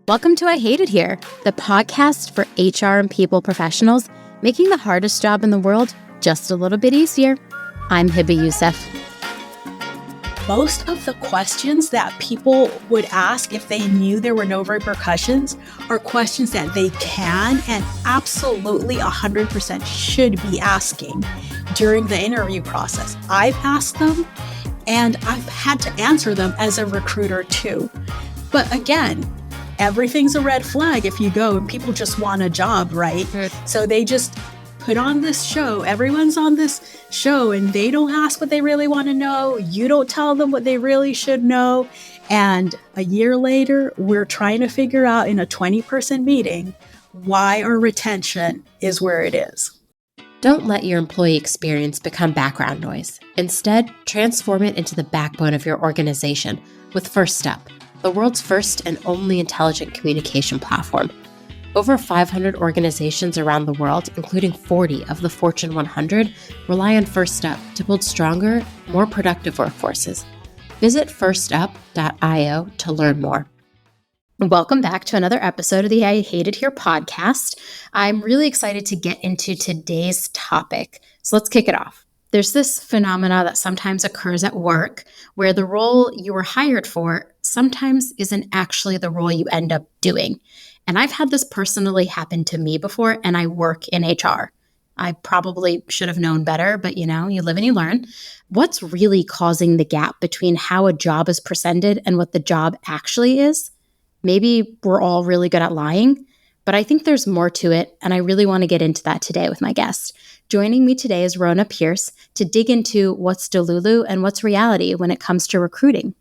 Welcome to I Hate It Here, the podcast for HR and people professionals, making the hardest job in the world just a little bit easier. I'm Hebba Youssef. Most of the questions that people would ask if they knew there were no repercussions are questions that they can and absolutely 100% should be asking during the interview process. I've asked them and I've had to answer them as a recruiter too. But again, everything's a red flag if you go and people just want a job, right? So they just put on this show. Everyone's on this show and they don't ask what they really want to know. You don't tell them what they really should know. And a year later, we're trying to figure out in a 20-person meeting why our retention is where it is. Don't let your employee experience become background noise. Instead, transform it into the backbone of your organization with First Step, the world's first and only intelligent communication platform. Over 500 organizations around the world, including 40 of the Fortune 100, rely on First Step to build stronger, more productive workforces. Visit firstup.io to learn more. Welcome back to another episode of the I Hate It Here podcast. I'm really excited to get into today's topic. So let's kick it off. There's this phenomena that sometimes occurs at work where the role you were hired for sometimes isn't actually the role you end up doing. And I've had this personally happen to me before, and I work in HR. I probably should have known better, but you live and you learn. What's really causing the gap between how a job is presented and what the job actually is? Maybe we're all really good at lying, but I think there's more to it, and I really want to get into that today with my guest. Joining me today is Rhona Pierce to dig into what's Delulu and what's reality when it comes to recruiting.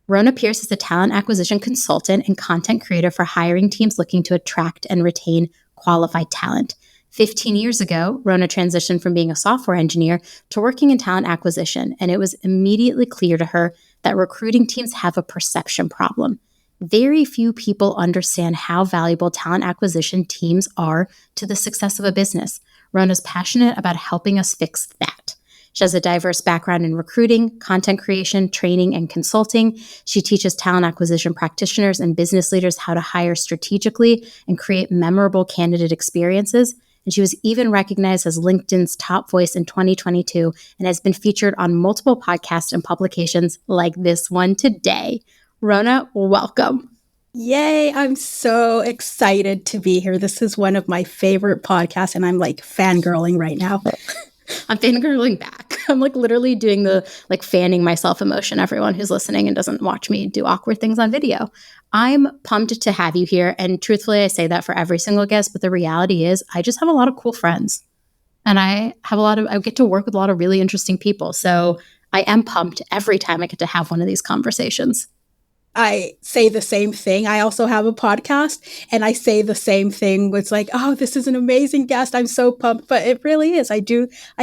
Rhona Pierce is a talent acquisition consultant and content creator for hiring teams looking to attract and retain qualified talent. 15 years ago, Rhona transitioned from being a software engineer to working in talent acquisition, and it was immediately clear to her that recruiting teams have a perception problem. Very few people understand how valuable talent acquisition teams are to the success of a business. Rhona's passionate about helping us fix that. She has a diverse background in recruiting, content creation, training, and consulting. She teaches talent acquisition practitioners and business leaders how to hire strategically and create memorable candidate experiences. And she was even recognized as LinkedIn's top voice in 2022 and has been featured on multiple podcasts and publications like this one today. Rhona, welcome. Yay, I'm so excited to be here. This is one of my favorite podcasts, and I'm like fangirling right now. I'm fangirling back. I'm like literally doing the fanning myself emotion, everyone who's listening and doesn't watch me do awkward things on video. I'm pumped to have you here. And truthfully, I say that for every single guest, but the reality is I just have a lot of cool friends. And I get to work with a lot of really interesting people. So I am pumped every time I get to have one of these conversations. I say the same thing. I also have a podcast and I say the same thing. It's like, oh, this is an amazing guest. I'm so pumped. But it really is. I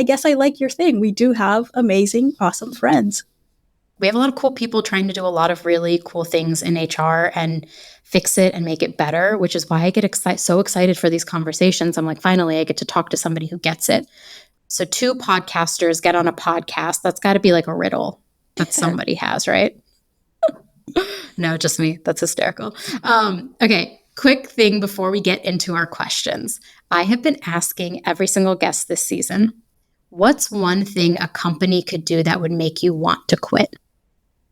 guess I like your thing. We do have amazing, awesome friends. We have a lot of cool people trying to do a lot of really cool things in HR and fix it and make it better, which is why I get so excited for these conversations. I'm like, finally, I get to talk to somebody who gets it. So 2 podcasters get on a podcast. That's got to be like a riddle that somebody has, right? No, just me. That's hysterical. Okay, quick thing before we get into our questions. I have been asking every single guest this season, what's one thing a company could do that would make you want to quit?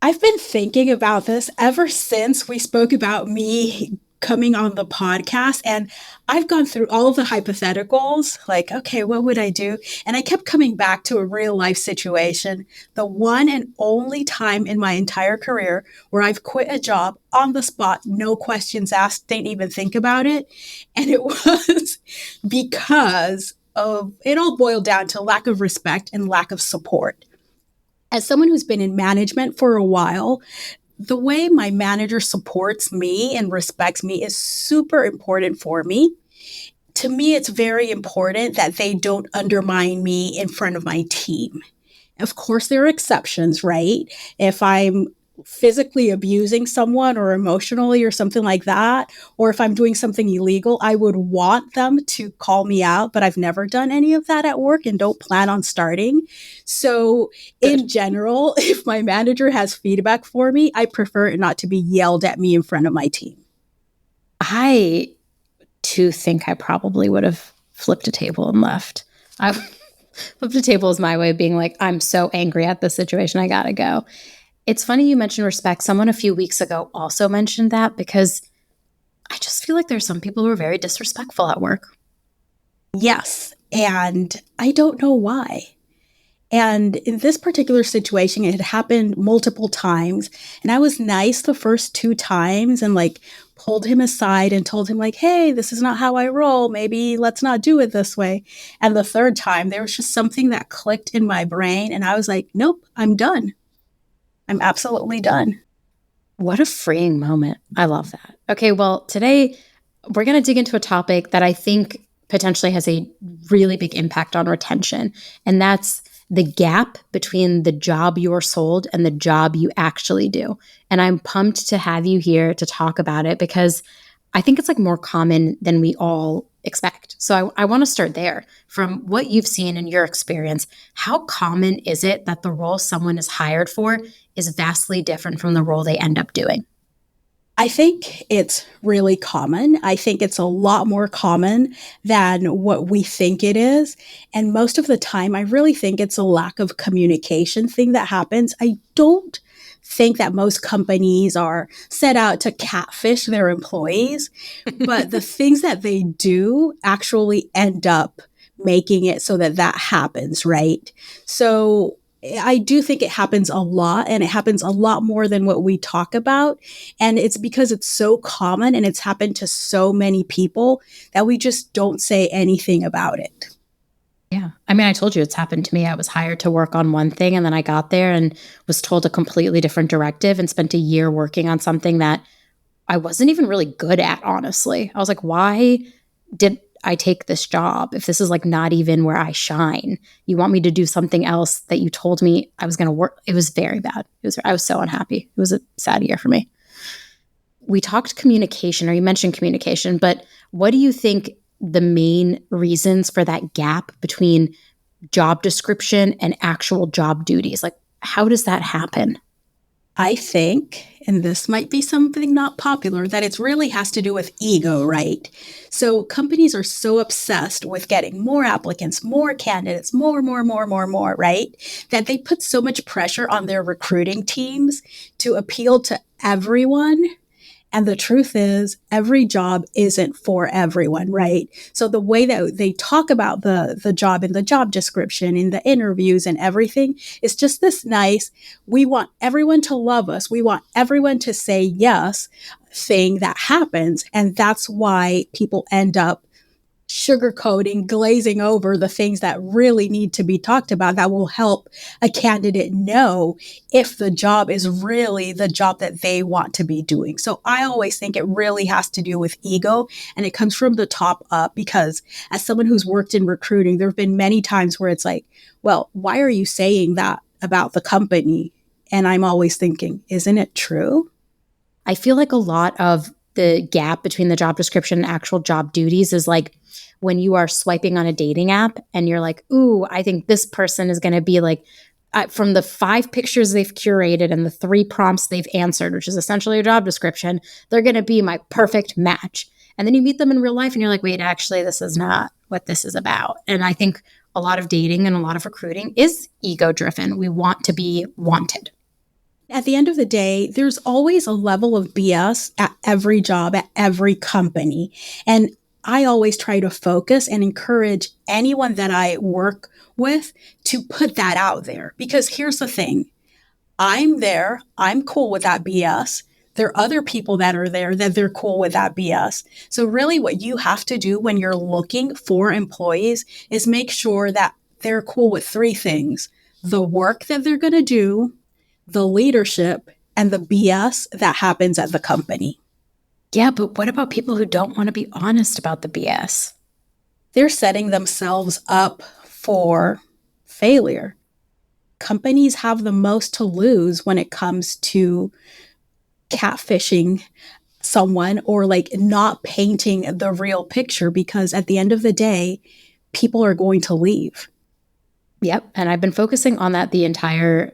I've been thinking about this ever since we spoke about me coming on the podcast, and I've gone through all of the hypotheticals, like, okay, what would I do? And I kept coming back to a real life situation, the one and only time in my entire career where I've quit a job on the spot, no questions asked, didn't even think about it. And it was because of, it all boiled down to lack of respect and lack of support. As someone who's been in management for a while, the way my manager supports me and respects me is super important for me. To me, it's very important that they don't undermine me in front of my team. Of course, there are exceptions, right? If I'm physically abusing someone or emotionally or something like that, or if I'm doing something illegal, I would want them to call me out, but I've never done any of that at work and don't plan on starting. So in general, if my manager has feedback for me, I prefer it not to be yelled at me in front of my team. I too think I probably would have flipped a table and left. I flipped a table is my way of being like, I'm so angry at this situation. I gotta go. It's funny you mentioned respect. Someone a few weeks ago also mentioned that because I just feel like there's some people who are very disrespectful at work. Yes. And I don't know why. And in this particular situation, it had happened multiple times. And I was nice the first two times and like pulled him aside and told him, like, hey, this is not how I roll. Maybe let's not do it this way. And the third time, there was just something that clicked in my brain. And I was like, nope, I'm done. I'm absolutely done. What a freeing moment. I love that. Okay, well, today we're going to dig into a topic that I think potentially has a really big impact on retention, and that's the gap between the job you're sold and the job you actually do. And I'm pumped to have you here to talk about it because I think it's like more common than we all expect. So I want to start there. From what you've seen in your experience, how common is it that the role someone is hired for is vastly different from the role they end up doing? I think it's really common. I think it's a lot more common than what we think it is. And most of the time, I really think it's a lack of communication thing that happens. I don't think that most companies are set out to catfish their employees, but the things that they do actually end up making it so that that happens, right? So I do think it happens a lot, and it happens a lot more than what we talk about. And it's because it's so common and it's happened to so many people that we just don't say anything about it. Yeah. I mean, I told you it's happened to me. I was hired to work on one thing and then I got there and was told a completely different directive and spent a year working on something that I wasn't even really good at, honestly. I was like, why did I take this job if this is like not even where I shine? You want me to do something else that you told me I was going to work? It was very bad. I was so unhappy. It was a sad year for me. We talked communication, or you mentioned communication, but what do you think the main reasons for that gap between job description and actual job duties? Like, how does that happen? I think, and this might be something not popular, that it really has to do with ego, right? So companies are so obsessed with getting more applicants, more candidates, more, right? That they put so much pressure on their recruiting teams to appeal to everyone. And the truth is, every job isn't for everyone, right? So the way that they talk about the job in the job description, in the interviews and everything is just this nice, we want everyone to love us. We want everyone to say yes thing that happens. And that's why people end up sugarcoating, glazing over the things that really need to be talked about that will help a candidate know if the job is really the job that they want to be doing. So I always think it really has to do with ego, and it comes from the top up, because as someone who's worked in recruiting, there have been many times where it's like, well, why are you saying that about the company? And I'm always thinking, isn't it true? I feel like a lot of the gap between the job description and actual job duties is like when you are swiping on a dating app and you're like, ooh, I think this person is going to be like, from the 5 pictures they've curated and the 3 prompts they've answered, which is essentially a job description, they're going to be my perfect match. And then you meet them in real life and you're like, wait, actually, this is not what this is about. And I think a lot of dating and a lot of recruiting is ego driven. We want to be wanted. At the end of the day, there's always a level of BS at every job, at every company. And I always try to focus and encourage anyone that I work with to put that out there. Because here's the thing, I'm there, I'm cool with that BS. There are other people that are there that they're cool with that BS. So really what you have to do when you're looking for employees is make sure that they're cool with 3 things: the work that they're going to do, the leadership, and the BS that happens at the company. Yeah, but what about people who don't want to be honest about the BS? They're setting themselves up for failure. Companies have the most to lose when it comes to catfishing someone or like not painting the real picture, because at the end of the day, people are going to leave. Yep. And I've been focusing on that the entire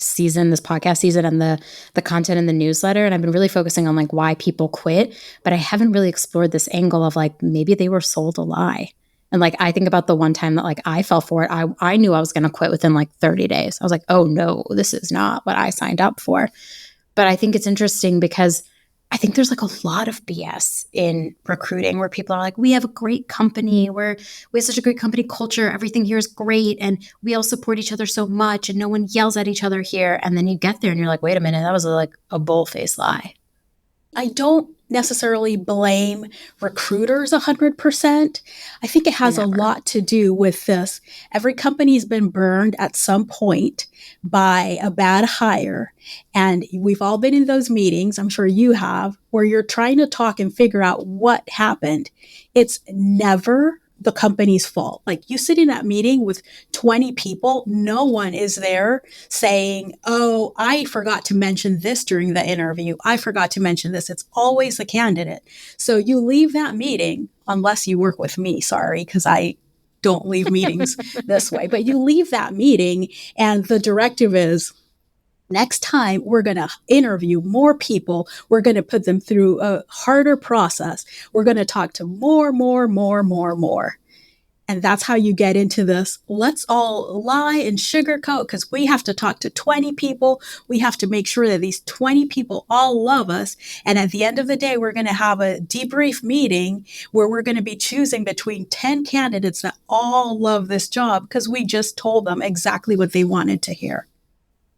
season, this podcast season, and the content in the newsletter. And I've been really focusing on like why people quit, but I haven't really explored this angle of like maybe they were sold a lie. And like I think about the one time that like I fell for it. I knew I was going to quit within like 30 days. I was like, oh no, this is not what I signed up for. But I think it's interesting because I think there's like a lot of BS in recruiting where people are like, we have a great company, we have such a great company culture, everything here is great, and we all support each other so much, and no one yells at each other here. And then you get there and you're like, wait a minute, that was like a bull-faced lie. I don't necessarily blame recruiters 100%. I think it has a lot to do with this. Every company's been burned at some point by a bad hire. And we've all been in those meetings, I'm sure you have, where you're trying to talk and figure out what happened. It's never the company's fault. Like you sit in that meeting with 20 people, no one is there saying, oh, I forgot to mention this during the interview. I forgot to mention this. It's always the candidate. So you leave that meeting, unless you work with me, sorry, because I don't leave meetings this way, but you leave that meeting and the directive is, next time, we're going to interview more people. We're going to put them through a harder process. We're going to talk to more. And that's how you get into this. Let's all lie and sugarcoat because we have to talk to 20 people. We have to make sure that these 20 people all love us. And at the end of the day, we're going to have a debrief meeting where we're going to be choosing between 10 candidates that all love this job because we just told them exactly what they wanted to hear.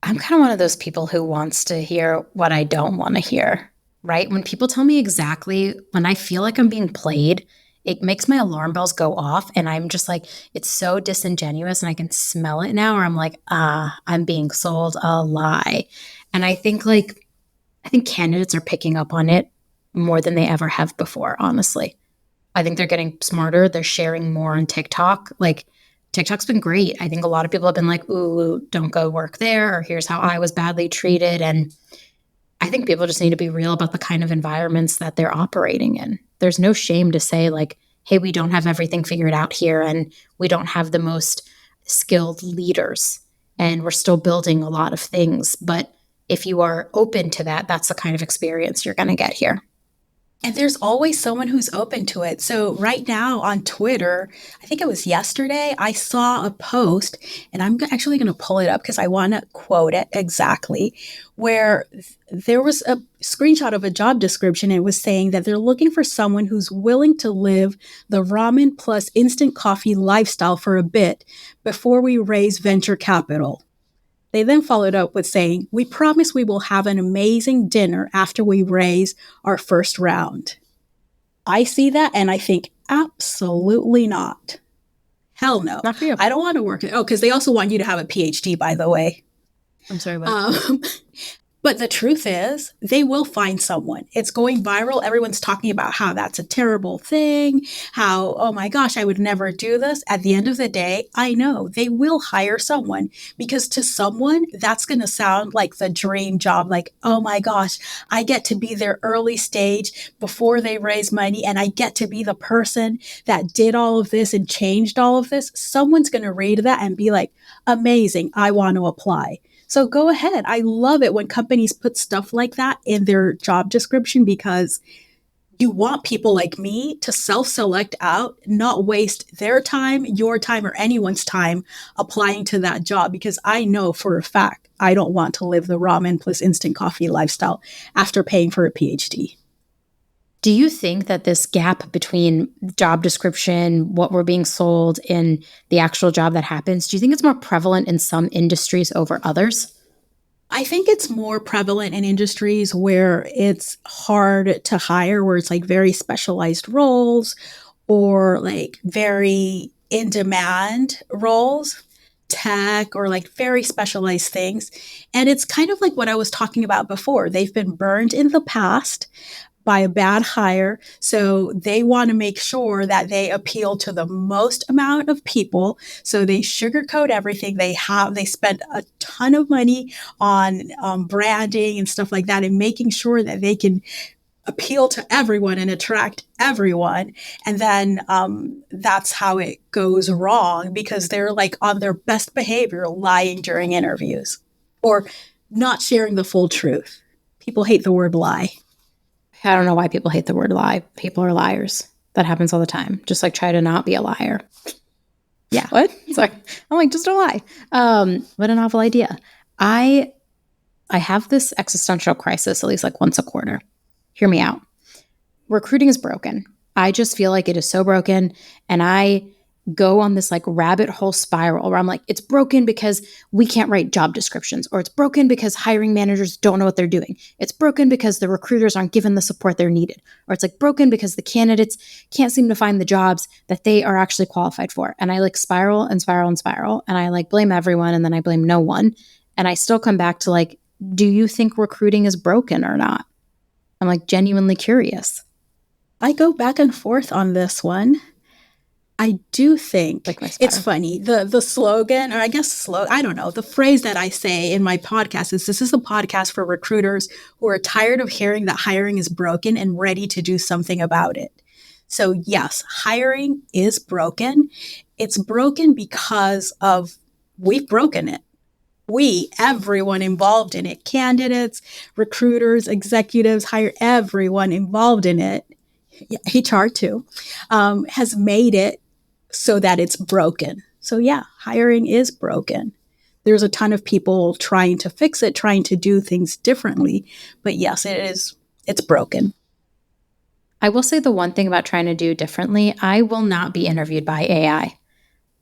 I'm kind of one of those people who wants to hear what I don't want to hear, right? When people tell me exactly, when I feel like I'm being played, it makes my alarm bells go off. And I'm just like, it's so disingenuous and I can smell it now. Or I'm like, I'm being sold a lie. And I think candidates are picking up on it more than they ever have before, honestly. I think they're getting smarter. They're sharing more on TikTok. Like, TikTok's been great. I think a lot of people have been like, ooh, don't go work there, or here's how I was badly treated. And I think people just need to be real about the kind of environments that they're operating in. There's no shame to say like, hey, we don't have everything figured out here and we don't have the most skilled leaders and we're still building a lot of things. But if you are open to that, that's the kind of experience you're going to get here. And there's always someone who's open to it. So right now on Twitter, I think it was yesterday, I saw a post, and I'm actually going to pull it up because I want to quote it exactly, where there was a screenshot of a job description. And it was saying that they're looking for someone who's willing to live the ramen plus instant coffee lifestyle for a bit before we raise venture capital. They then followed up with saying, we promise we will have an amazing dinner after we raise our first round. I see that and I think, absolutely not. Hell no. Not for you. I don't want to work. Oh, because they also want you to have a PhD, by the way. I'm sorry about But the truth is, they will find someone. It's going viral. Everyone's talking about how that's a terrible thing, how, oh my gosh, I would never do this. At the end of the day, I know they will hire someone because to someone, that's going to sound like the dream job. Like, oh my gosh, I get to be their early stage before they raise money and I get to be the person that did all of this and changed all of this. Someone's going to read that and be like, amazing, I want to apply. So go ahead. I love it when companies put stuff like that in their job description because you want people like me to self-select out, not waste their time, your time, or anyone's time applying to that job because I know for a fact I don't want to live the ramen plus instant coffee lifestyle after paying for a PhD. Do you think that this gap between job description, what we're being sold, and the actual job that happens, do you think it's more prevalent in some industries over others? I think it's more prevalent in industries where it's hard to hire, where it's like very specialized roles or like very in demand roles, tech or like very specialized things. And it's kind of like what I was talking about before. They've been burned in the past by a bad hire. So they want to make sure that they appeal to the most amount of people. So they sugarcoat everything. They spend a ton of money on branding and stuff like that and making sure that they can appeal to everyone and attract everyone. And then that's how it goes wrong because they're like on their best behavior lying during interviews. or not sharing the full truth. People hate the word lie. I don't know why people hate the word lie. People are liars. That happens all the time. Just like try to not be a liar. Yeah. What? Sorry. I'm like, just don't lie. What a novel idea. I have this existential crisis at least like once a quarter. Hear me out. Recruiting is broken. I just feel like it is so broken. And I go on this like rabbit hole spiral where I'm like, it's broken because we can't write job descriptions, or it's broken because hiring managers don't know what they're doing. It's broken because the recruiters aren't given the support they're needed. Or it's like broken because the candidates can't seem to find the jobs that they are actually qualified for. And I like spiral and spiral and spiral. And I like blame everyone and then I blame no one. And I still come back to like, do you think recruiting is broken or not? I'm like genuinely curious. I go back and forth on this one. I do think Like my it's spiral. funny. The slogan, or I guess I don't know, the phrase that I say in my podcast is, this is a podcast for recruiters who are tired of hearing that hiring is broken and ready to do something about it. So yes, hiring is broken. It's broken because of we've broken it. Everyone involved in it, candidates, recruiters, executives, everyone involved in it, HR too, has made it so that it's broken. So yeah, hiring is broken. There's a ton of people trying to fix it, trying to do things differently. But yes, it's broken. I will say the one thing about trying to do differently, I will not be interviewed by AI.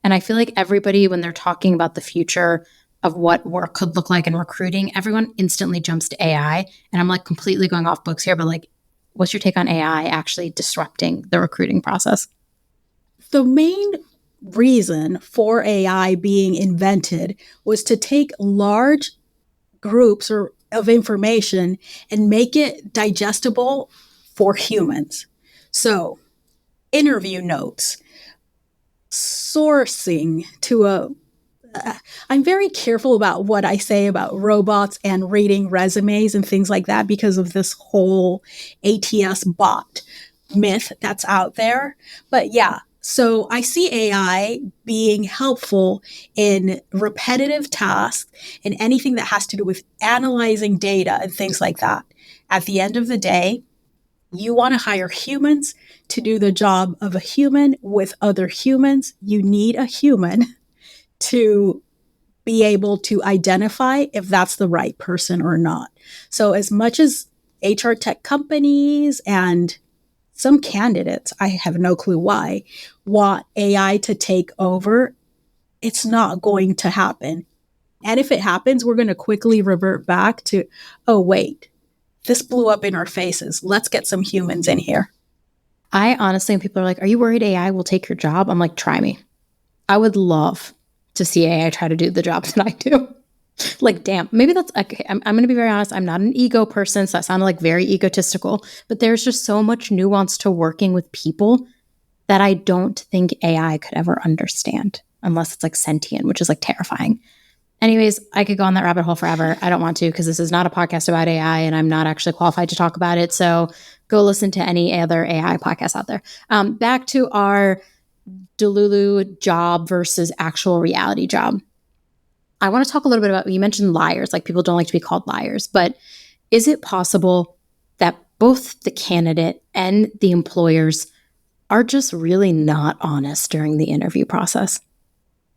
And I feel like everybody, when they're talking about the future of what work could look like in recruiting, everyone instantly jumps to AI. And I'm like completely going off books here, but like, what's your take on AI actually disrupting the recruiting process? The main reason for AI being invented was to take large groups of information and make it digestible for humans. So, interview notes, sourcing to I'm very careful about what I say about robots and reading resumes and things like that because of this whole ATS bot myth that's out there. But yeah, so I see AI being helpful in repetitive tasks and anything that has to do with analyzing data and things like that. At the end of the day, you want to hire humans to do the job of a human with other humans. You need a human to be able to identify if that's the right person or not. So as much as HR tech companies and some candidates, I have no clue why, want AI to take over, it's not going to happen. And if it happens, we're going to quickly revert back to, oh, wait, this blew up in our faces. Let's get some humans in here. I honestly, when people are like, are you worried AI will take your job? I'm like, try me. I would love to see AI try to do the jobs that I do. Like, damn, maybe that's okay. I'm going to be very honest. I'm not an ego person, so that sounded like very egotistical, but there's just so much nuance to working with people that I don't think AI could ever understand unless it's like sentient, which is like terrifying. Anyways, I could go on that rabbit hole forever. I don't want to because this is not a podcast about AI and I'm not actually qualified to talk about it. So go listen to any other AI podcast out there. Back to our Delulu job versus actual reality job. I want to talk a little bit about, you mentioned liars, like people don't like to be called liars, but is it possible that both the candidate and the employers are just really not honest during the interview process?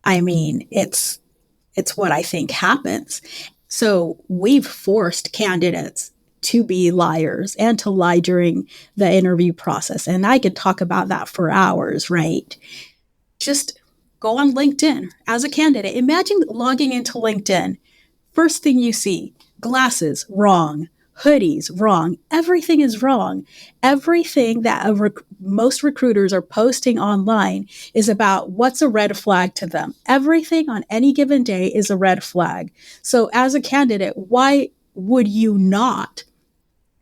I mean, it's what I think happens. So we've forced candidates to be liars and to lie during the interview process. And I could talk about that for hours, right? Just go on LinkedIn as a candidate. Imagine logging into LinkedIn. First thing you see, glasses, wrong. Hoodies, wrong. Everything is wrong. Everything that most recruiters are posting online is about what's a red flag to them. Everything on any given day is a red flag. So as a candidate, why would you not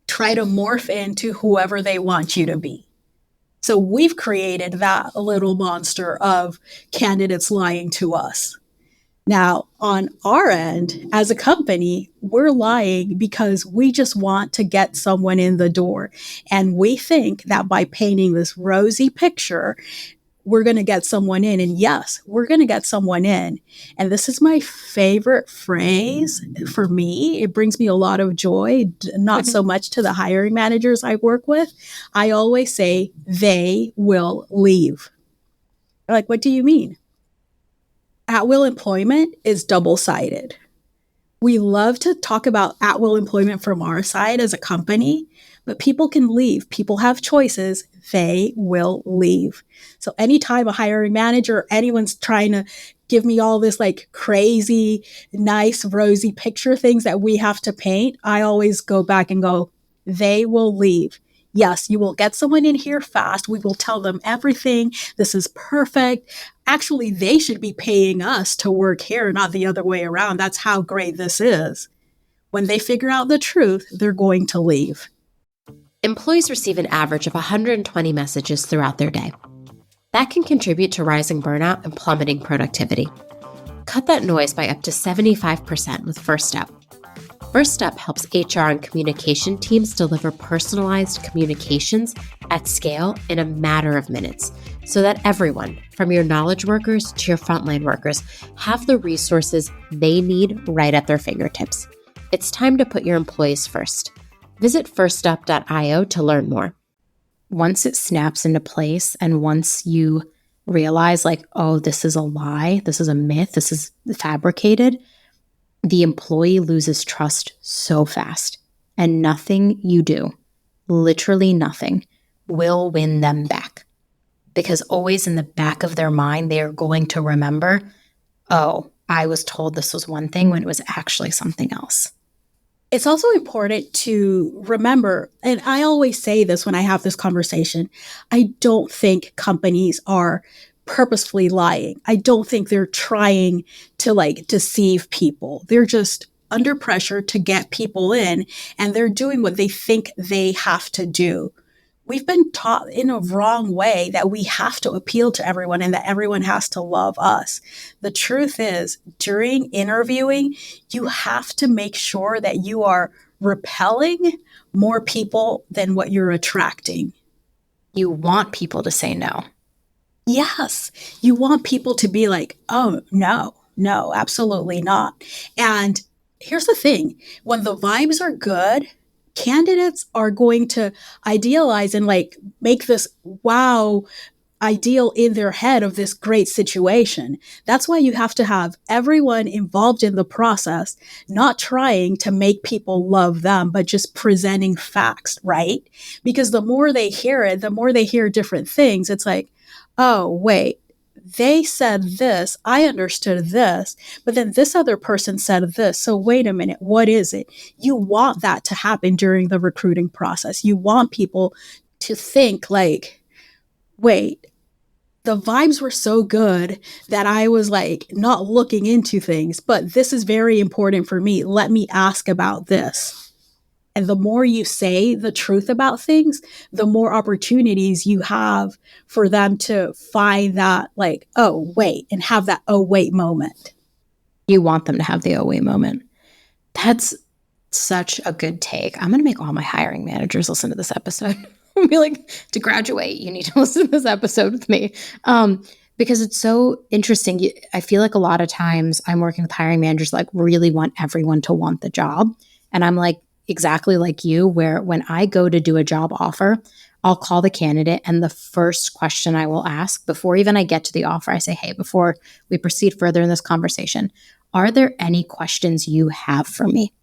try to morph into whoever they want you to be? So we've created that little monster of candidates lying to us. Now, on our end, as a company, we're lying because we just want to get someone in the door. And we think that by painting this rosy picture, we're going to get someone in. And yes, we're going to get someone in. And this is my favorite phrase for me. It brings me a lot of joy, not so much to the hiring managers I work with. I always say, they will leave. Like, what do you mean? At-will employment is double-sided. We love to talk about at-will employment from our side as a company, but people can leave. People have choices. They will leave. So anytime a hiring manager or anyone's trying to give me all this like crazy, nice, rosy picture things that we have to paint, I always go back and go, they will leave. Yes, you will get someone in here fast. We will tell them everything. This is perfect. Actually, they should be paying us to work here, not the other way around. That's how great this is. When they figure out the truth, they're going to leave. Employees receive an average of 120 messages throughout their day. That can contribute to rising burnout and plummeting productivity. Cut that noise by up to 75% with First Step. First Step helps HR and communication teams deliver personalized communications at scale in a matter of minutes, so that everyone, from your knowledge workers to your frontline workers, have the resources they need right at their fingertips. It's time to put your employees first. Visit firststep.io to learn more. Once it snaps into place and once you realize like, oh, this is a lie, this is a myth, this is fabricated, the employee loses trust so fast. And nothing you do, literally nothing, will win them back. Because always in the back of their mind, they are going to remember, oh, I was told this was one thing when it was actually something else. It's also important to remember, and I always say this when I have this conversation, I don't think companies are purposefully lying. I don't think they're trying to like deceive people. They're just under pressure to get people in, and they're doing what they think they have to do. We've been taught in a wrong way that we have to appeal to everyone and that everyone has to love us. The truth is, during interviewing, you have to make sure that you are repelling more people than what you're attracting. You want people to say no. Yes, you want people to be like, oh, no, absolutely not. And here's the thing, when the vibes are good, candidates are going to idealize and like make this wow ideal in their head of this great situation. That's why you have to have everyone involved in the process, not trying to make people love them, but just presenting facts, right? Because the more they hear it, the more they hear different things. It's like, oh, wait, they said this, I understood this, but then this other person said this. So wait a minute, what is it? You want that to happen during the recruiting process. You want people to think like, wait, the vibes were so good that I was like not looking into things, but this is very important for me. Let me ask about this. And the more you say the truth about things, the more opportunities you have for them to find that like, oh, wait, and have that, oh, wait moment. You want them to have the oh, wait moment. That's such a good take. I'm going to make all my hiring managers listen to this episode. I'll be like, to graduate, you need to listen to this episode with me. Because it's so interesting. I feel like a lot of times I'm working with hiring managers like really want everyone to want the job. And I'm like, exactly like you, where when I go to do a job offer, I'll call the candidate and the first question I will ask before even I get to the offer, I say, hey, before we proceed further in this conversation, are there any questions you have for me?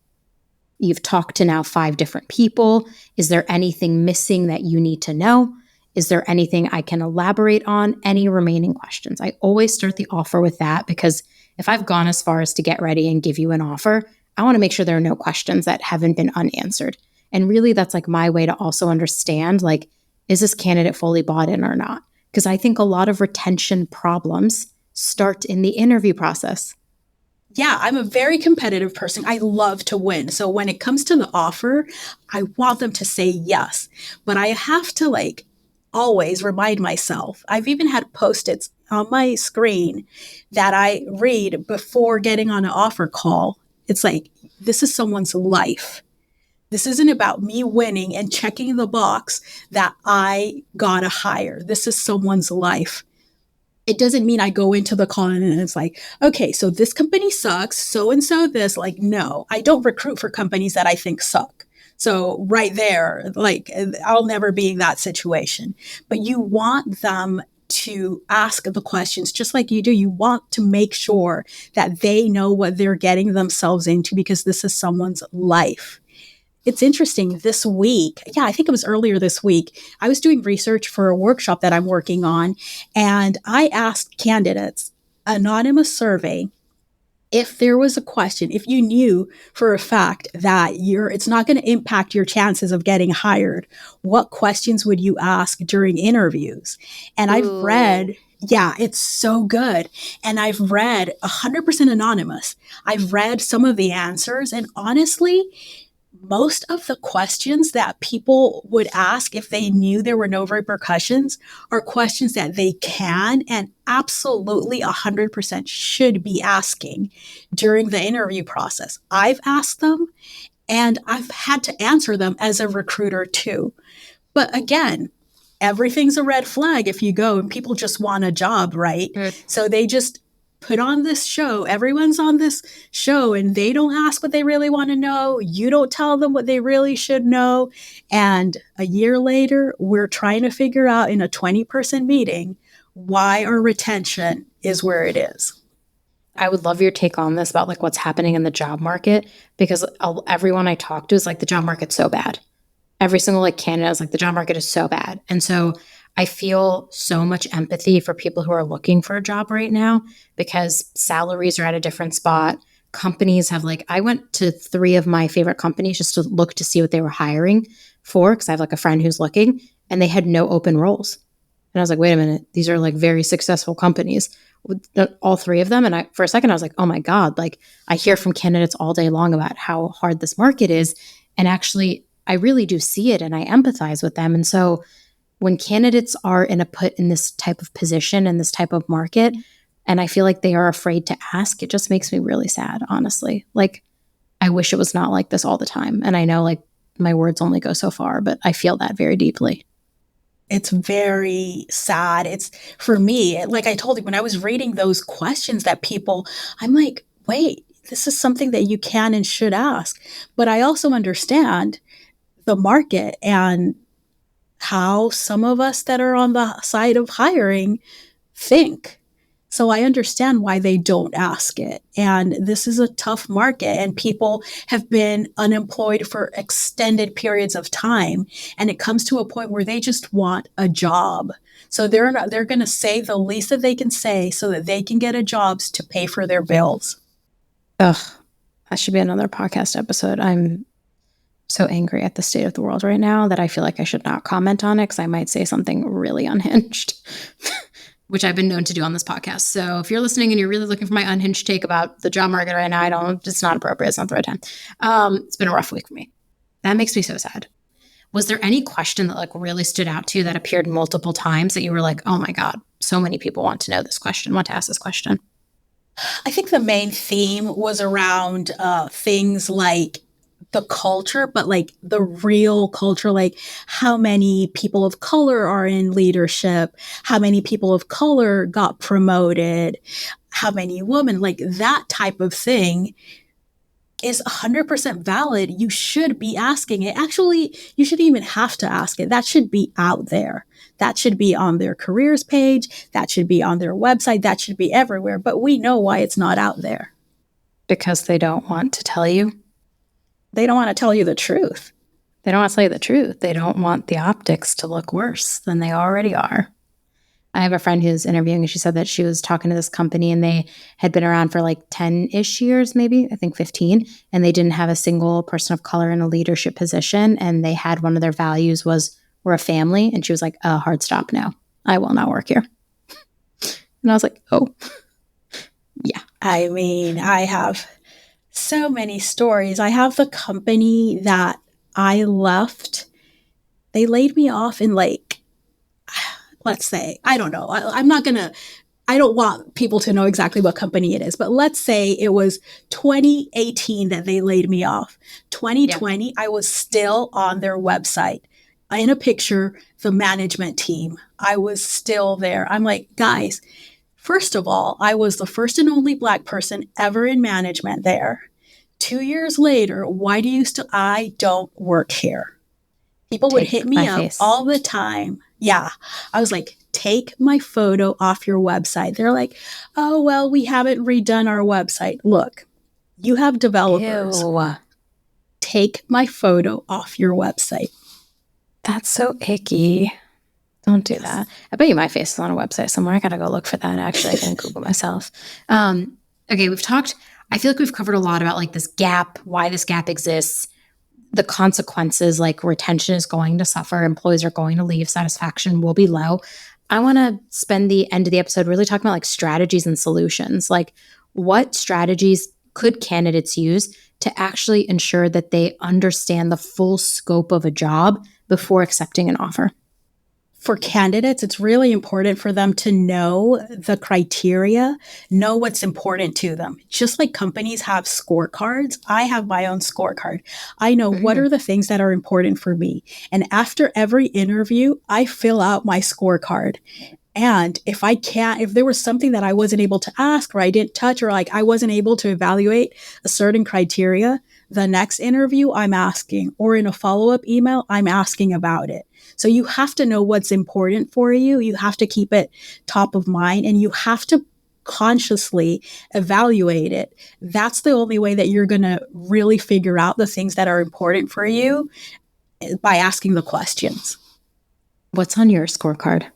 You've talked to now 5 different people. Is there anything missing that you need to know? Is there anything I can elaborate on? Any remaining questions? I always start the offer with that because if I've gone as far as to get ready and give you an offer, I want to make sure there are no questions that haven't been unanswered. And really, that's like my way to also understand, like, is this candidate fully bought in or not? Because I think a lot of retention problems start in the interview process. Yeah, I'm a very competitive person. I love to win. So when it comes to the offer, I want them to say yes. But I have to like always remind myself. I've even had Post-its on my screen that I read before getting on an offer call. It's like, this is someone's life. This isn't about me winning and checking the box that I got a hire. This is someone's life. It doesn't mean I go into the call and it's like, okay, so this company sucks, so and so this. Like, no, I don't recruit for companies that I think suck. So right there, like, I'll never be in that situation. But you want them to ask the questions just like you do. You want to make sure that they know what they're getting themselves into because this is someone's life. It's interesting this week. Yeah, I think it was earlier this week. I was doing research for a workshop that I'm working on, and I asked candidates, anonymous survey, if there was a question, if you knew for a fact that it's not going to impact your chances of getting hired, what questions would you ask during interviews? And I've read, yeah, it's so good. And I've read 100% anonymous. I've read some of the answers, and honestly, most of the questions that people would ask if they knew there were no repercussions are questions that they can and absolutely 100% should be asking during the interview process. I've asked them and I've had to answer them as a recruiter too. But again, everything's a red flag if you go and people just want a job, right? So they just put on this show. Everyone's on this show and they don't ask what they really want to know. You don't tell them what they really should know. And a year later, we're trying to figure out in a 20-person meeting why our retention is where it is. I would love your take on this about like what's happening in the job market, because everyone I talk to is like, the job market's so bad. Every single like candidate is like, the job market is so bad. And so I feel so much empathy for people who are looking for a job right now because salaries are at a different spot. Companies have I went to 3 of my favorite companies just to look to see what they were hiring for, because I have like a friend who's looking, and they had no open roles. And I was like, wait a minute, these are like very successful companies, all 3 of them. And for a second, I was like, oh my God, like I hear from candidates all day long about how hard this market is. And actually, I really do see it and I empathize with them. And so when candidates are put in this type of position in this type of market, and I feel like they are afraid to ask, it just makes me really sad, honestly. Like, I wish it was not like this all the time. And I know like my words only go so far, but I feel that very deeply. It's very sad. It's for me, like I told you, when I was reading those questions that people, I'm like, wait, this is something that you can and should ask. But I also understand the market and how some of us that are on the side of hiring think. So I understand why they don't ask it. And this is a tough market and people have been unemployed for extended periods of time. And it comes to a point where they just want a job. So they're going to say the least that they can say so that they can get a job to pay for their bills. Ugh, that should be another podcast episode. I'm so angry at the state of the world right now that I feel like I should not comment on it because I might say something really unhinged, which I've been known to do on this podcast. So if you're listening and you're really looking for my unhinged take about the job market right now, it's not appropriate. It's not the right time. It's been a rough week for me. That makes me so sad. Was there any question that like really stood out to you that appeared multiple times that you were like, oh my God, so many people want to know this question, want to ask this question? I think the main theme was around things like the culture, but like the real culture, like how many people of color are in leadership, how many people of color got promoted, how many women, like that type of thing is 100% valid. You should be asking it. Actually, you shouldn't even have to ask it. That should be out there. That should be on their careers page. That should be on their website. That should be everywhere. But we know why it's not out there. Because they don't want to tell you. They don't want to tell you the truth. They don't want to tell you the truth. They don't want the optics to look worse than they already are. I have a friend who's interviewing and she said that she was talking to this company and they had been around for like 10-ish years, maybe, I think 15. And they didn't have a single person of color in a leadership position. And they had one of their values was we're a family. And she was like, hard stop now. I will not work here. And I was like, oh, yeah. I mean, I have so many stories. I have the company that I left. They laid me off in like, let's say, I don't know. I don't want people to know exactly what company it is, but let's say it was 2018 that they laid me off. 2020, yeah. I was still on their website in a picture, the management team. I was still there. I'm like, guys, first of all, I was the first and only Black person ever in management there. 2 years later, why do you still, I don't work here. People would hit me up all the time. Yeah. I was like, take my photo off your website. They're like, oh, well, we haven't redone our website. Look, you have developers. Ew. Take my photo off your website. That's so icky. Don't do that. I bet you my face is on a website somewhere. I gotta go look for that. Actually, I can Google myself. Okay, we've talked. I feel like we've covered a lot about like this gap, why this gap exists, the consequences, like retention is going to suffer, employees are going to leave, satisfaction will be low. I want to spend the end of the episode really talking about like strategies and solutions. Like, what strategies could candidates use to actually ensure that they understand the full scope of a job before accepting an offer? For candidates, it's really important for them to know the criteria, know what's important to them. Just like companies have scorecards, I have my own scorecard. I know what are the things that are important for me. And after every interview, I fill out my scorecard. And if there was something that I wasn't able to ask or I didn't touch or like I wasn't able to evaluate a certain criteria, the next interview I'm asking, or in a follow-up email, I'm asking about it. So you have to know what's important for you. You have to keep it top of mind and you have to consciously evaluate it. That's the only way that you're going to really figure out the things that are important for you by asking the questions. What's on your scorecard?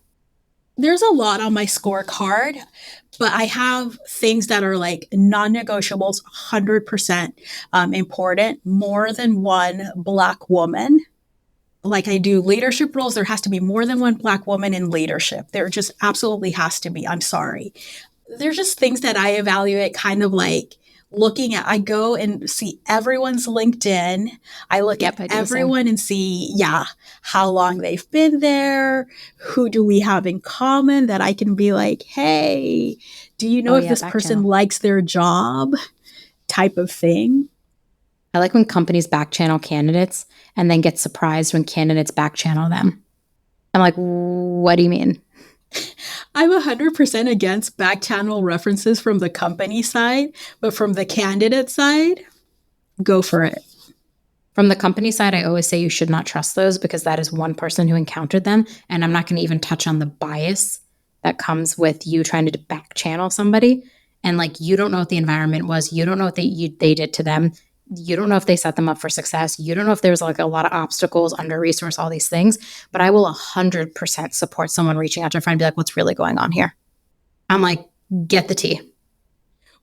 There's a lot on my scorecard, but I have things that are like non-negotiables, 100% important, more than one Black woman. Like I do leadership roles, there has to be more than one Black woman in leadership. There just absolutely has to be. I'm sorry. There's just things that I evaluate kind of like I go and see everyone's LinkedIn. I look at everyone and see, how long they've been there. Who do we have in common that I can be like, hey, do you know if this person likes their job? Type of thing. I like when companies back channel candidates and then get surprised when candidates back channel them. I'm like, what do you mean? I'm 100% against back channel references from the company side, but from the candidate side, go for it. From the company side, I always say you should not trust those because that is one person who encountered them. And I'm not going to even touch on the bias that comes with you trying to back channel somebody. And like, you don't know what the environment was. You don't know what they did to them. You don't know if they set them up for success. You don't know if there's like a lot of obstacles, under-resourced, all these things. But I will 100% support someone reaching out to a friend and be like, what's really going on here? I'm like, get the tea.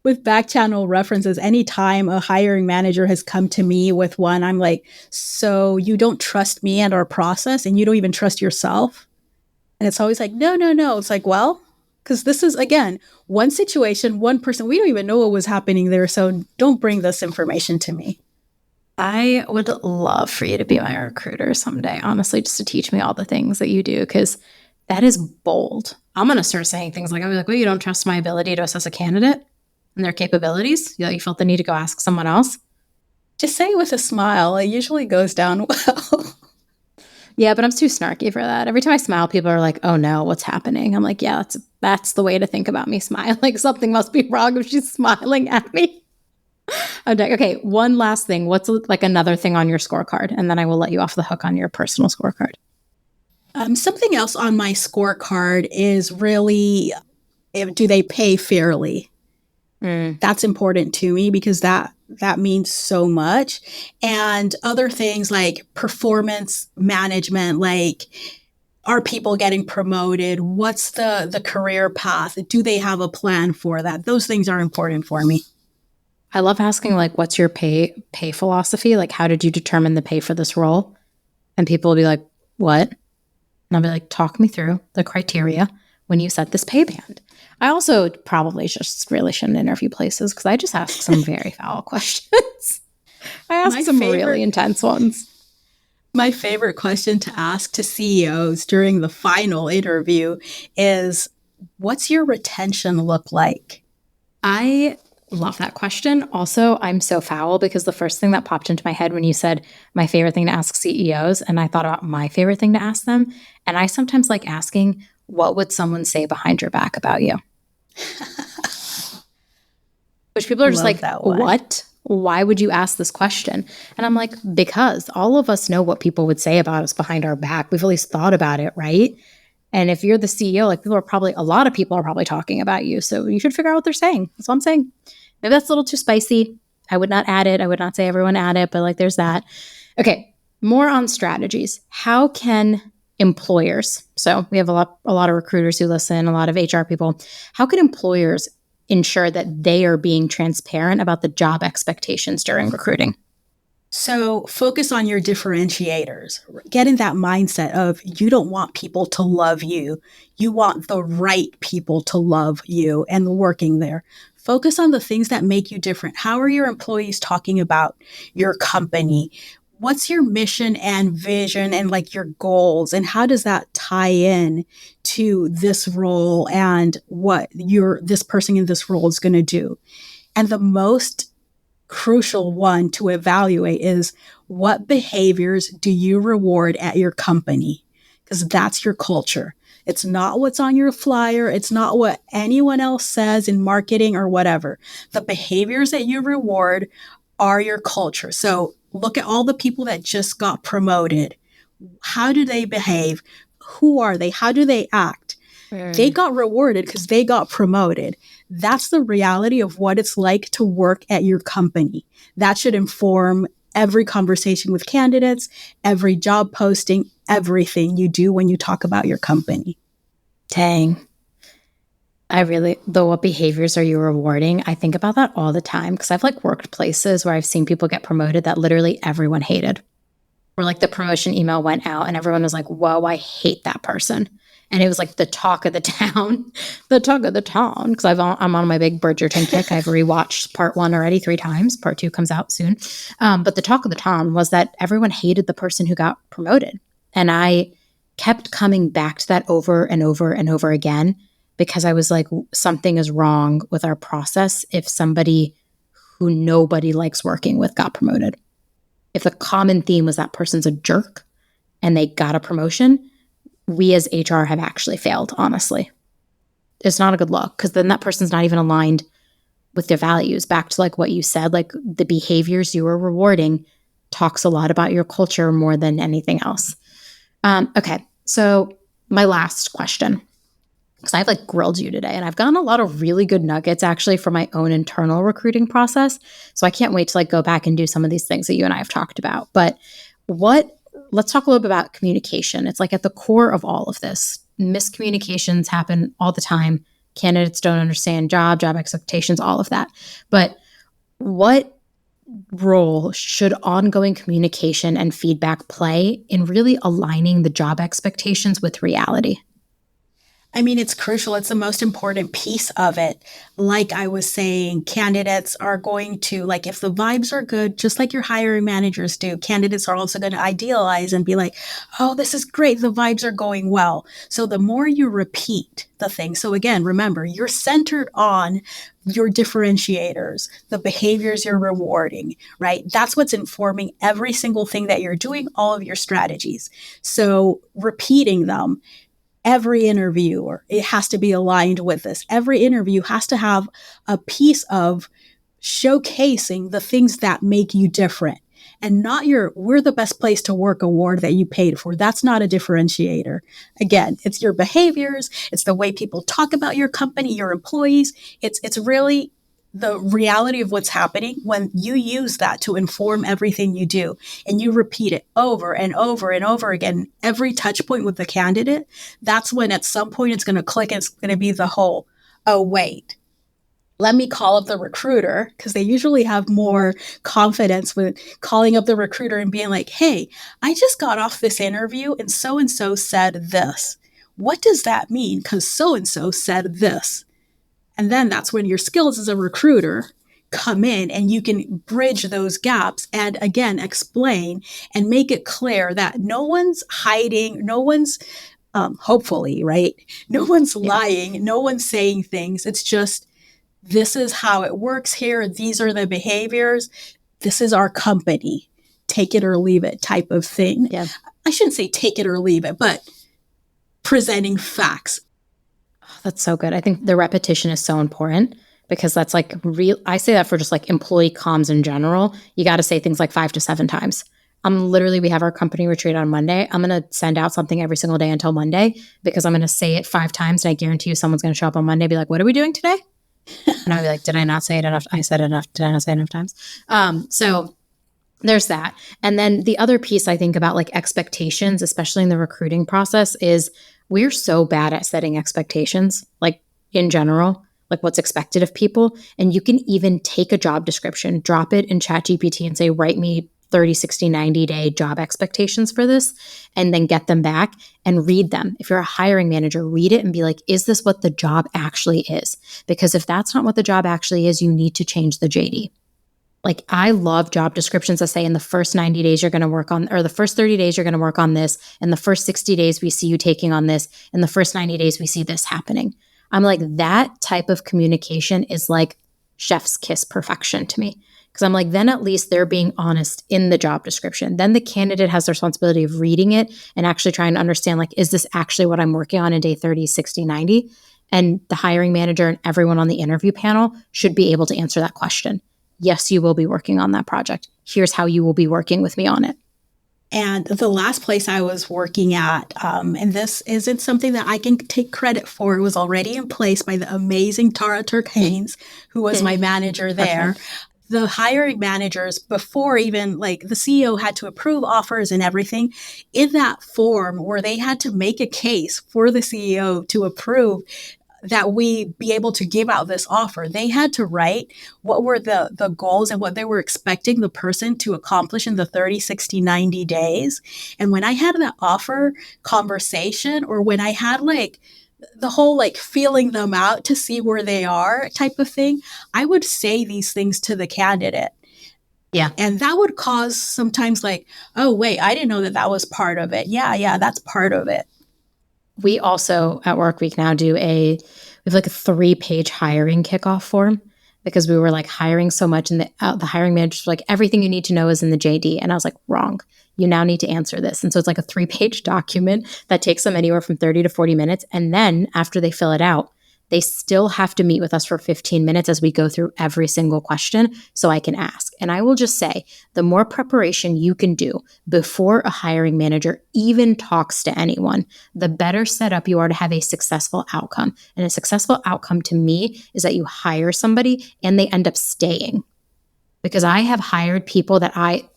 With back channel references, anytime a hiring manager has come to me with one, I'm like, so you don't trust me and our process and you don't even trust yourself? And it's always like, no. It's like, well, because this is, again, one situation, one person. We don't even know what was happening there. So don't bring this information to me. I would love for you to be my recruiter someday, honestly, just to teach me all the things that you do, because that is bold. I'm going to start saying things like, well, you don't trust my ability to assess a candidate and their capabilities? You felt the need to go ask someone else? Just say it with a smile. It usually goes down well. Yeah, but I'm too snarky for that. Every time I smile, people are like, oh no, what's happening? I'm like, yeah, that's the way to think about me smiling. Something must be wrong if she's smiling at me. I'm like, okay, one last thing. What's like another thing on your scorecard? And then I will let you off the hook on your personal scorecard. Something else on my scorecard is really, do they pay fairly? That's important to me because that means so much. And other things like performance management, like, are people getting promoted? What's the career path? Do they have a plan for that? Those things are important for me. I love asking, like, what's your pay philosophy? Like, how did you determine the pay for this role? And people will be like, what? And I'll be like, talk me through the criteria when you set this pay band. I also probably just really shouldn't interview places because I just ask some very foul questions. I ask some really intense ones. My favorite question to ask to CEOs during the final interview is, what's your retention look like? I Love that question. Also, I'm so foul because the first thing that popped into my head when you said my favorite thing to ask CEOs, and I thought about my favorite thing to ask them. And I sometimes like asking, what would someone say behind your back about you? Which people are just Love like, that one. what? Why would you ask this question? And I'm like, because all of us know what people would say about us behind our back. We've at least thought about it, right? And if you're the CEO, like a lot of people are probably talking about you. So you should figure out what they're saying. That's all I'm saying. Maybe that's a little too spicy. I would not add it. I would not say everyone add it, but like there's that. Okay, more on strategies. How can employers, so we have a lot of recruiters who listen, a lot of HR people, how can employers ensure that they are being transparent about the job expectations during recruiting? So focus on your differentiators. Get in that mindset of you don't want people to love you. You want the right people to love you and working there. Focus on the things that make you different. How are your employees talking about your company? What's your mission and vision and like your goals? And how does that tie in to this role and what this person in this role is going to do? And the most crucial one to evaluate is what behaviors do you reward at your company? Because that's your culture. It's not what's on your flyer. It's not what anyone else says in marketing or whatever. The behaviors that you reward are your culture. So look at all the people that just got promoted. How do they behave? Who are they? How do they act? They got rewarded because they got promoted. That's the reality of what it's like to work at your company. That should inform every conversation with candidates, every job posting, everything you do when you talk about your company. Dang. What behaviors are you rewarding? I think about that all the time because I've like worked places where I've seen people get promoted that literally everyone hated. Where like the promotion email went out and everyone was like, whoa, I hate that person. And it was like the talk of the town, because I'm on my big Bridgerton kick. I've rewatched part 1 already 3 times. Part 2 comes out soon. But the talk of the town was that everyone hated the person who got promoted. And I kept coming back to that over and over and over again because I was like, something is wrong with our process if somebody who nobody likes working with got promoted. If the common theme was that person's a jerk and they got a promotion, we as HR have actually failed, honestly. It's not a good look because then that person's not even aligned with their values. Back to like what you said, like the behaviors you are rewarding talks a lot about your culture more than anything else. Okay, so my last question, because I've like grilled you today and I've gotten a lot of really good nuggets actually from my own internal recruiting process. So I can't wait to like go back and do some of these things that you and I have talked about. But let's talk a little bit about communication. It's like at the core of all of this. Miscommunications happen all the time. Candidates don't understand job expectations, all of that. But what role should ongoing communication and feedback play in really aligning the job expectations with reality? I mean, it's crucial. It's the most important piece of it. Like I was saying, candidates are going to, like, if the vibes are good, just like your hiring managers do, candidates are also going to idealize and be like, oh, this is great. The vibes are going well. So the more you repeat the thing. So again, remember, you're centered on your differentiators, the behaviors you're rewarding, right? That's what's informing every single thing that you're doing, all of your strategies. So repeating them. Every interviewer, it has to be aligned with this. Every interview has to have a piece of showcasing the things that make you different and not we're the best place to work award that you paid for. That's not a differentiator. Again, it's your behaviors. It's the way people talk about your company, your employees. It's really the reality of what's happening when you use that to inform everything you do and you repeat it over and over and over again, every touch point with the candidate. That's when at some point it's going to click and it's going to be the whole, oh, wait, let me call up the recruiter, because they usually have more confidence with calling up the recruiter and being like, hey, I just got off this interview and so said this. What does that mean? Because so said this. And then that's when your skills as a recruiter come in and you can bridge those gaps and again, explain and make it clear that no one's hiding, no one's hopefully, right? No one's lying, no one's saying things. It's just this is how it works here. These are the behaviors. This is our company. Take it or leave it type of thing. Yeah. I shouldn't say take it or leave it, but presenting facts. Oh, that's so good. I think the repetition is so important because that's like real. I say that for just like employee comms in general. You got to say things like 5 to 7 times. We have our company retreat on Monday. I'm going to send out something every single day until Monday because I'm going to say it 5 times. And I guarantee you someone's going to show up on Monday and be like, what are we doing today? And I'll be like, did I not say it enough? I said enough. Did I not say enough times? So there's that. And then the other piece I think about like expectations, especially in the recruiting process, is we're so bad at setting expectations, like in general, like what's expected of people. And you can even take a job description, drop it in ChatGPT and say, write me 30, 60, 90-day job expectations for this, and then get them back and read them. If you're a hiring manager, read it and be like, is this what the job actually is? Because if that's not what the job actually is, you need to change the JD. Like I love job descriptions that say in the first 90 days you're going to work on, or the first 30 days you're going to work on this. In the first 60 days we see you taking on this. In the first 90 days we see this happening. I'm like, that type of communication is like chef's kiss perfection to me. Because I'm like, then at least they're being honest in the job description. Then the candidate has the responsibility of reading it and actually trying to understand, like, is this actually what I'm working on in day 30, 60, 90? And the hiring manager and everyone on the interview panel should be able to answer that question. Yes, you will be working on that project. Here's how you will be working with me on it. And the last place I was working at, and this isn't something that I can take credit for, it was already in place by the amazing Tara Turk-Haynes, who was my manager there. The hiring managers, before even like the CEO had to approve offers and everything, in that form where they had to make a case for the CEO to approve that we be able to give out this offer, they had to write what were the goals and what they were expecting the person to accomplish in the 30, 60, 90 days. And when I had that offer conversation, or when I had like the whole like feeling them out to see where they are type of thing, I would say these things to the candidate. Yeah. And that would cause sometimes like, oh, wait, I didn't know that was part of it. Yeah, that's part of it. We also at Work Week now we have like a 3-page hiring kickoff form because we were like hiring so much, and the hiring managers were like, everything you need to know is in the JD. And I was like, wrong. You now need to answer this. And so it's like a 3-page document that takes them anywhere from 30 to 40 minutes. And then after they fill it out, they still have to meet with us for 15 minutes as we go through every single question so I can ask. And I will just say, the more preparation you can do before a hiring manager even talks to anyone, the better set up you are to have a successful outcome. And a successful outcome to me is that you hire somebody and they end up staying. Because I have hired people that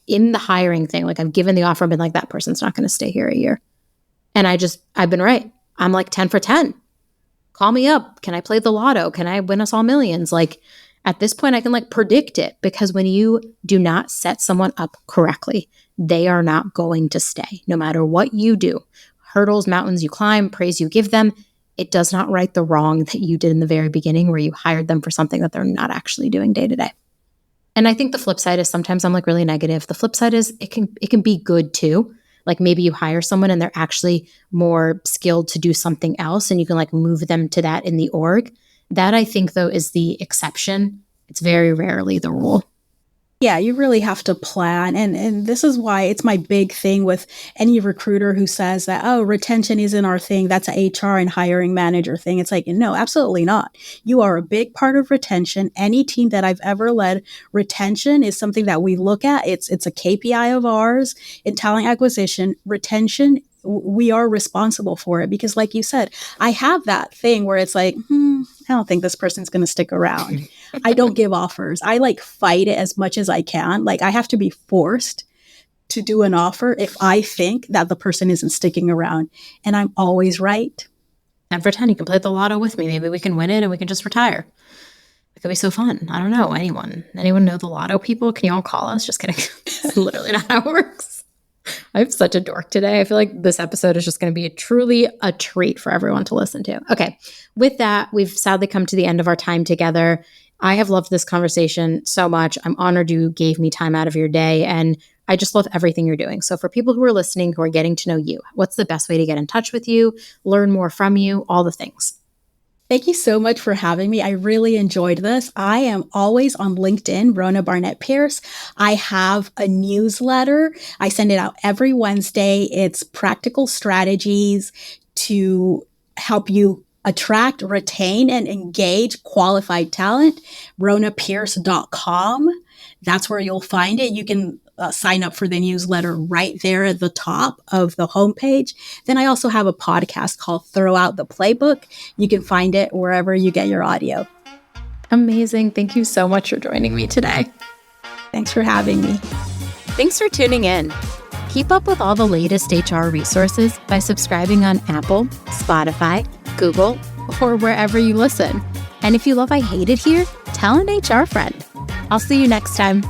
in the hiring thing, like I've given the offer and been like, that person's not going to stay here a year. And I've been right. I'm like 10 for 10. Call me up. Can I play the lotto? Can I win us all millions? Like at this point, I can like predict it, because when you do not set someone up correctly, they are not going to stay no matter what you do. Hurdles, mountains you climb, praise you give them. It does not right the wrong that you did in the very beginning where you hired them for something that they're not actually doing day to day. And I think the flip side is sometimes I'm like really negative. The flip side is it can be good too. Like maybe you hire someone and they're actually more skilled to do something else, and you can like move them to that in the org. That I think though is the exception. It's very rarely the rule. Yeah, you really have to plan. And this is why it's my big thing with any recruiter who says that, oh, retention isn't our thing. That's a HR and hiring manager thing. It's like, no, absolutely not. You are a big part of retention. Any team that I've ever led, retention is something that we look at. It's a KPI of ours in talent acquisition. Retention, we are responsible for it, because like you said, I have that thing where it's like, I don't think this person's going to stick around. I don't give offers. I like fight it as much as I can. Like I have to be forced to do an offer if I think that the person isn't sticking around. And I'm always right. 10 for 10, you can play the lotto with me. Maybe we can win it and we can just retire. It could be so fun. I don't know. Anyone know the lotto people? Can you all call us? Just kidding. It's literally not how it works. I'm such a dork today. I feel like this episode is just going to be truly a treat for everyone to listen to. Okay. With that, we've sadly come to the end of our time together. I have loved this conversation so much. I'm honored you gave me time out of your day, and I just love everything you're doing. So for people who are listening, who are getting to know you, what's the best way to get in touch with you, learn more from you, all the things? Thank you so much for having me. I really enjoyed this. I am always on LinkedIn, Rhona Barnett Pierce. I have a newsletter. I send it out every Wednesday. It's practical strategies to help you attract, retain, and engage qualified talent. RhonaPierce.com. That's where you'll find it. You can sign up for the newsletter right there at the top of the homepage. Then I also have a podcast called Throw Out the Playbook. You can find it wherever you get your audio. Amazing. Thank you so much for joining me today. Thanks for having me. Thanks for tuning in. Keep up with all the latest HR resources by subscribing on Apple, Spotify, Google, or wherever you listen. And if you love I Hate It Here, tell an HR friend. I'll see you next time.